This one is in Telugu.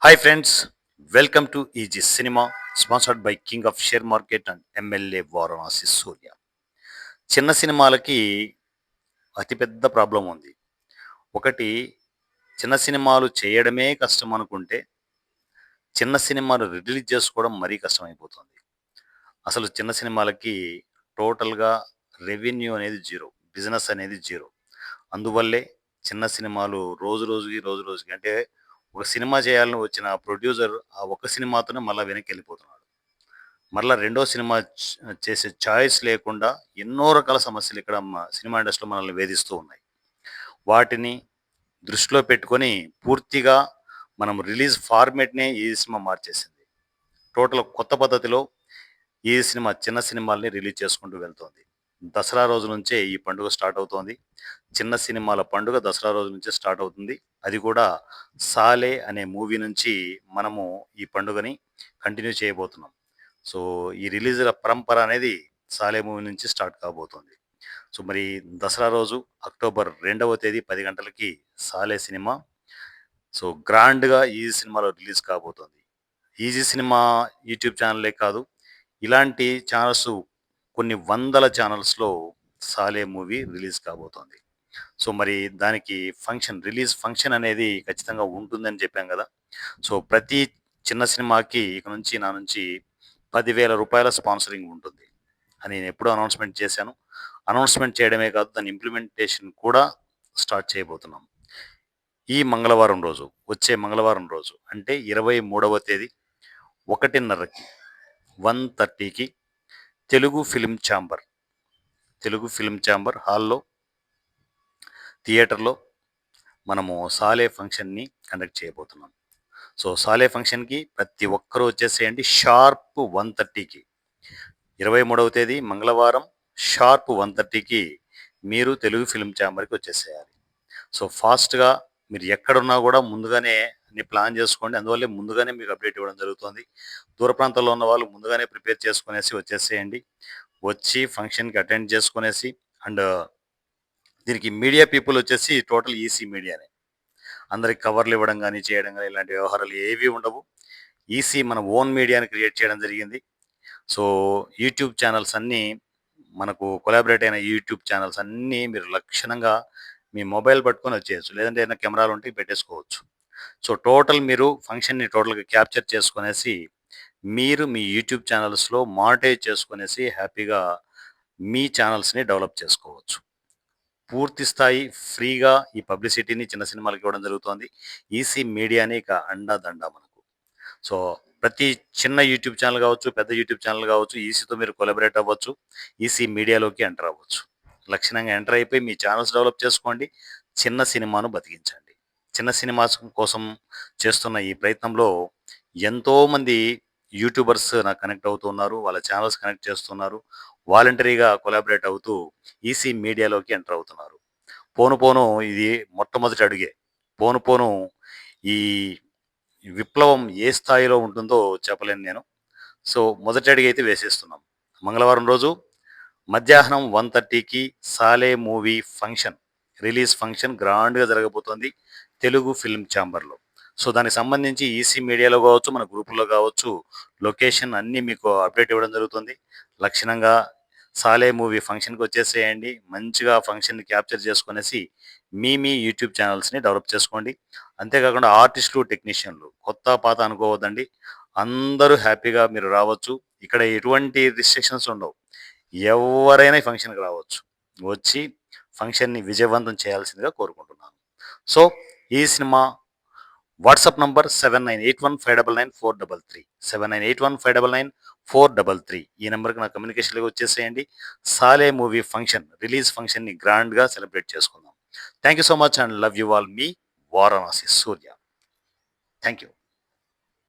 Hi friends, welcome to easy cinema sponsored by king of share market and MLA Varanasi Surya. చిన్న సినిమాలకి అతిపెద్ద ప్రాబ్లం ఉంది. ఒకటి, చిన్న సినిమాలు చేయడమే కష్టం అనుకుంటే, చిన్న సినిమాలు రిలీజ్ చేసుకోవడం మరీ కష్టమైపోతుంది. అసలు చిన్న సినిమాలకి టోటల్‌గా రెవెన్యూ అనేది జీరో. బిజినెస్ అనేది జీరో. అందువల్లే చిన్న సినిమాలు రోజు రోజుకి అంటే ఒక సినిమా చేయాలని వచ్చిన ప్రొడ్యూసర్ ఆ ఒక్క సినిమాతోనే మళ్ళా వెనక్కెళ్ళిపోతున్నాడు. మరలా రెండో సినిమా చేసే చాయిస్ లేకుండా ఎన్నో రకాల సమస్యలు ఇక్కడ సినిమా ఇండస్ట్రీలో మనల్ని వేధిస్తూ ఉన్నాయి. వాటిని దృష్టిలో పెట్టుకొని పూర్తిగా మనం రిలీజ్ ఫార్మాట్‌నే ఈ సినిమా మార్చేసింది. టోటల్ కొత్త పద్ధతిలో ఈ సినిమా చిన్న సినిమాల్ని రిలీజ్ చేసుకుంటూ వెళ్తోంది. దసరా రోజు నుంచే ఈ పండుగ స్టార్ట్ అవుతోంది. చిన్న సినిమాల పండుగ దసరా రోజు నుంచే స్టార్ట్ అవుతుంది. అది కూడా 'సాలే' అనే మూవీ నుంచి మనము ఈ పండుగని కంటిన్యూ చేయబోతున్నాం. సో, ఈ రిలీజుల పరంపర అనేది 'సాలే' మూవీ నుంచి స్టార్ట్ కాబోతోంది. సో, మరి దసరా రోజు అక్టోబర్ 2వ తేదీ 10 గంటలకి 'సాలే' సినిమా గ్రాండ్‌గా ఈ సినిమాలో రిలీజ్ కాబోతోంది. ఈజీ సినిమా యూట్యూబ్ ఛానలే కాదు, ఇలాంటి ఛానల్స్ కొన్ని వందల ఛానల్స్‌లో 'సాలే' మూవీ రిలీజ్ కాబోతోంది. సో, మరి దానికి రిలీజ్ ఫంక్షన్ అనేది ఖచ్చితంగా ఉంటుందని చెప్పాం గదా! సో, ప్రతి చిన్న సినిమాకి ఇక నుంచి నా నుంచి రూ. 10,000 స్పాన్సరింగ్ ఉంటుంది అని నేనెప్పుడో అనౌన్స్‌మెంట్ చేశాను. అనౌన్స్‌మెంట్ చేయడమే కాదు, దాని ఇంప్లిమెంటేషన్ కూడా స్టార్ట్ చేయబోతున్నాం. ఈ మంగళవారం రోజు, వచ్చే మంగళవారం రోజు అంటే 23వ తేదీ 1:30కి 1:30కి తెలుగు ఫిల్మ్ ఛాంబర్ హాల్‌లో, థియేటర్‌లో మనము 'సాలే' ఫంక్షన్‌ని కండక్ట్ చేయబోతున్నాం. సో, 'సాలే' ఫంక్షన్‌కి ప్రతి ఒక్కరూ వచ్చేసేయండి. షార్ప్ 1:30కి 23వ తేదీ మంగళవారం షార్ప్ 1:30కి మీరు తెలుగు ఫిల్మ్ ఛాంబర్‌కి వచ్చేసేయాలి. సో, ఫాస్ట్‌గా మీరు ఎక్కడున్నా గూడా ముందుగానే అన్ని ప్లాన్ జేసుకోండి. అందువల్లే ముందుగానే మీకు అప్డేట్ ఇవ్వడం జరుగుతోంది. దూర ప్రాంతాల్లో ఉన్న వాళ్ళు ముందుగానే ప్రిపేర్ చేసుకొనేసి వచ్చేసేయండి. వచ్చి ఫంక్షన్‌కి అటెండ్ చేసుకొనేసి అండ్ దీనికి మీడియా పీపుల్ వచ్చేసి టోటల్ ఈసీ మీడియానే. అందరికి కవర్లు ఇవ్వడం గాని, చేయడం గాని ఇలాంటి వ్యవహారాలు ఏవి ఉండవు. ఈసీ మన ఓన్ మీడియాని క్రియేట్ చేయడం జరిగింది. సో, యూట్యూబ్ ఛానల్స్ అన్నీ మనకు కొలాబరేట్ అయిన యూట్యూబ్ ఛానల్స్ అన్నీ మీరు లక్షణంగా మీ మొబైల్ పట్టుకొని వచ్చేయొచ్చు. లేదంటే ఏదైనా కెమెరాలుంటే పెట్టేసుకోవచ్చు. సో, మీరు ఫంక్షన్‌ని టోటల్‌గా క్యాప్చర్ చేసుకొనేసి, మీరు మీ యూట్యూబ్ ఛానల్స్‌లో మానిటైజ్ చేసుకొనేసి హ్యాపీగా మీ ఛానల్స్‌ని డెవలప్ చేసుకోవచ్చు. పూర్తి స్థాయి ఫ్రీగా ఈ పబ్లిసిటీని చిన్న సినిమాలకి ఇవ్వడం జరుగుతోంది. ఈసీ మీడియానే ఇక అండాదండ మనకు. సో, ప్రతి చిన్న యూట్యూబ్ ఛానల్ కావచ్చు, పెద్ద యూట్యూబ్ ఛానల్ కావచ్చు, ఈసీతో మీరు కొలాబరేట్ అవ్వచ్చు. ఈసీ మీడియాలోకి ఎంటర్ అవ్వచ్చు. లక్షణంగా ఎంటర్ అయిపోయి మీ ఛానల్స్ డెవలప్ చేసుకోండి. చిన్న సినిమాను బతికించండి. చిన్న సినిమాస్ కోసం చేస్తున్న ఈ ప్రయత్నంలో ఎంతోమంది యూట్యూబర్స్ నాకు కనెక్ట్ అవుతున్నారు. వాళ్ళ ఛానల్స్ కనెక్ట్ చేస్తున్నారు. వాలంటరీగా కొలాబరేట్ అవుతూ ఈసీ మీడియాలోకి ఎంటర్ అవుతున్నారు. పోను పోను ఇది మొట్టమొదటి అడుగే. పోను పోను ఈ విప్లవం ఏ స్థాయిలో ఉంటుందో చెప్పలేను నేను. సో, మొదటి అడుగైతే వేసేస్తున్నాం. మంగళవారం రోజు మధ్యాహ్నం 1:30కి 'సాలే' మూవీ రిలీజ్ ఫంక్షన్ గ్రాండ్‌గా జరగబోతోంది తెలుగు ఫిల్మ్ ఛాంబర్‌లో. సో, దానికి సంబంధించి ఈసీ మీడియాలో కావచ్చు, మన గ్రూపుల్లో కావచ్చు, లొకేషన్ అన్నీ మీకు అప్డేట్ ఇవ్వడం జరుగుతుంది. లక్షణంగా 'సాలే' మూవీ ఫంక్షన్‌కి వచ్చేసేయండి. మంచిగా ఫంక్షన్‌ని క్యాప్చర్ చేసుకొనేసి మీ యూట్యూబ్ ఛానల్స్‌ని డెవలప్ చేసుకోండి. అంతేకాకుండా ఆర్టిస్టులు, టెక్నీషియన్‌లు కొత్త, పాత అనుకోవద్దండి. అందరూ హ్యాపీగా మీరు రావచ్చు. ఇక్కడ ఎటువంటి రిస్ట్రిక్షన్స్ ఉండవు. ఎవ్వరైనా ఈ ఫంక్షన్‌కి రావచ్చు. వచ్చి ఫంక్షన్‌ని విజయవంతం చేయాల్సిందిగా కోరుకుంటున్నాను. సో, ఈ సినిమా వాట్సాప్ నంబర్ 7981599433 7981599433 ఈ నంబర్‌కి నా కమ్యూనికేషన్‌లోకి వచ్చేసేయండి. 'సాలే' మూవీ రిలీజ్ ఫంక్షన్‌ని గ్రాండ్‌గా సెలబ్రేట్ చేసుకుందాం. Thank you so much and love you all. Me Varanasi Surya. Thank you.